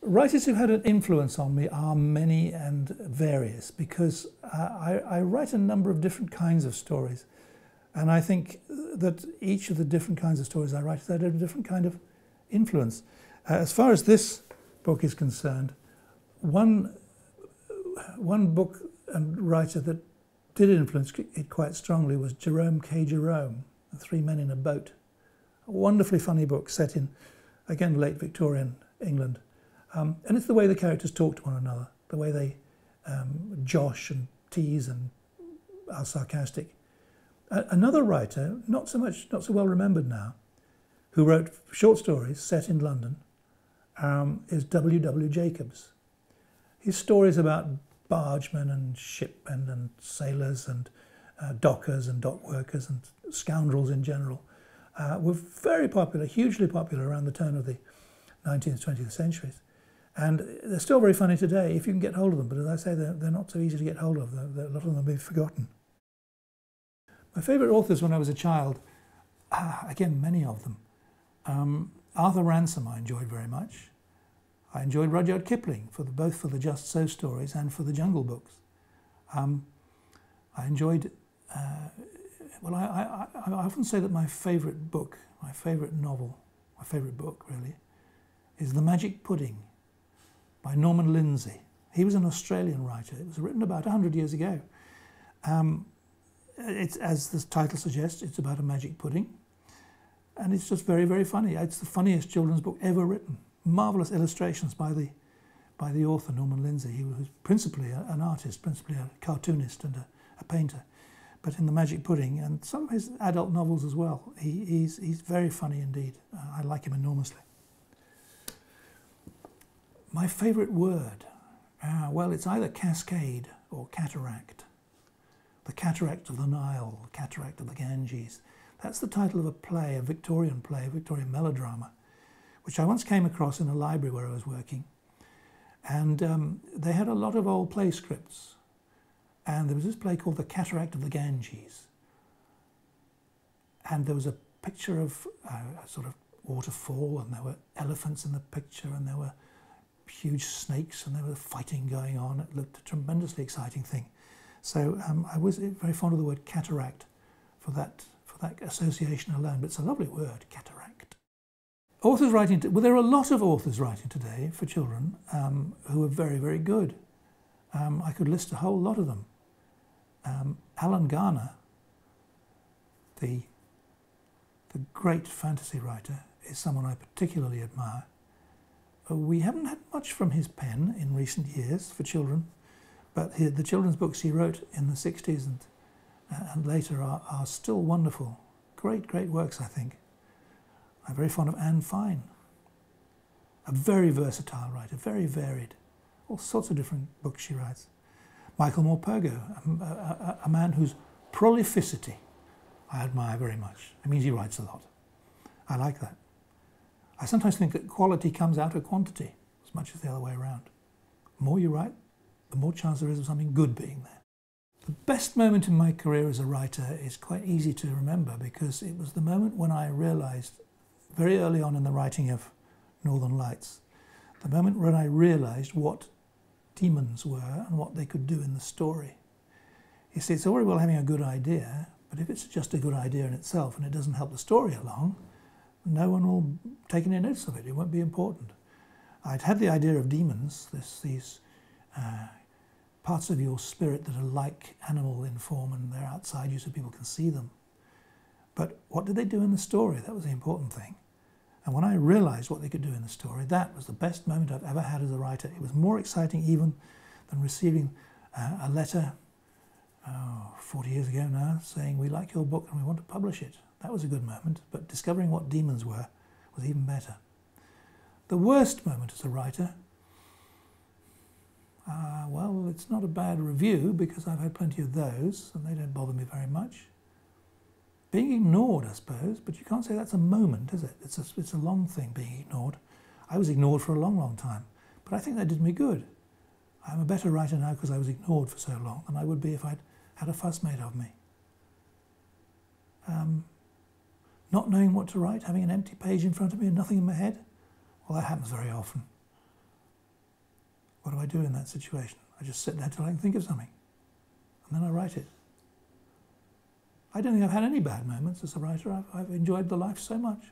Writers who've had an influence on me are many and various, because I write a number of different kinds of stories, and I think that each of the different kinds of stories I write has had a different kind of influence. As far as this book is concerned, one book and writer that did influence it quite strongly was Jerome K. Jerome, The Three Men in a Boat. A wonderfully funny book set in, again, late Victorian England. And it's the way the characters talk to one another, the way they josh and tease and are sarcastic. Another writer, not so well remembered now, who wrote short stories set in London, is W. W. Jacobs. His stories about bargemen and shipmen and sailors and dockers and dock workers and scoundrels in general were very popular, hugely popular around the turn of the 19th, 20th centuries. And they're still very funny today if you can get hold of them, but as I say, they're not so easy to get hold of. A lot of them have been forgotten. My favourite authors when I was a child, again, many of them. Arthur Ransome I enjoyed very much. I enjoyed Rudyard Kipling, both for the Just So stories and for the Jungle books. I enjoyed, well, I often say that my favourite book, my favourite novel, my favourite book really, is The Magic Pudding by Norman Lindsay. He was an Australian writer. It was written about 100 years ago. It's, as the title suggests, it's about a magic pudding. And it's just very, very funny. It's the funniest children's book ever written. Marvellous illustrations by the author, Norman Lindsay. He was principally an artist, principally a cartoonist and a painter. But in The Magic Pudding, and some of his adult novels as well, he's very funny indeed. I like him enormously. My favourite word, well, it's either cascade or cataract. The Cataract of the Nile, the Cataract of the Ganges. That's the title of a play, a Victorian melodrama, which I once came across in a library where I was working. And they had a lot of old play scripts. And there was this play called The Cataract of the Ganges. And there was a picture of a sort of waterfall, and there were elephants in the picture, and there were huge snakes, and there was fighting going on. It looked a tremendously exciting thing. So I was very fond of the word cataract for that association alone, but it's a lovely word, cataract. Authors writing, well, there are a lot of authors writing today for children who are very, very good. I could list a whole lot of them. Alan Garner, the great fantasy writer, is someone I particularly admire. We haven't had much from his pen in recent years for children, but the children's books he wrote in the 60s and later are still wonderful. Great, great works, I think. I'm very fond of Anne Fine, a very versatile writer, very varied. All sorts of different books she writes. Michael Morpurgo, a man whose prolificity I admire very much. It means he writes a lot. I like that. I sometimes think that quality comes out of quantity as much as the other way around. The more you write, the more chance there is of something good being there. The best moment in my career as a writer is quite easy to remember, because it was the moment when I realised, very early on in the writing of Northern Lights, the moment when I realised what demons were and what they could do in the story. You see, it's all very well having a good idea, but if it's just a good idea in itself and it doesn't help the story along, no one will take any notice of it. It won't be important. I'd had the idea of demons, these parts of your spirit that are like animal in form, and they're outside you so people can see them. But what did they do in the story? That was the important thing. And when I realised what they could do in the story, that was the best moment I've ever had as a writer. It was more exciting even than receiving a letter 40 years ago now saying, "We like your book and we want to publish it." That was a good moment, but discovering what demons were was even better. The worst moment as a writer, well, it's not a bad review, because I've had plenty of those and they don't bother me very much. Being ignored, I suppose, but you can't say that's a moment, is it? It's a long thing, being ignored. I was ignored for a long, long time, but I think that did me good. I'm a better writer now because I was ignored for so long than I would be if I'd had a fuss made of me. Not knowing what to write, having an empty page in front of me and nothing in my head, well, that happens very often. What do I do in that situation? I just sit there till I can think of something, and then I write it. I don't think I've had any bad moments as a writer. I've enjoyed the life so much.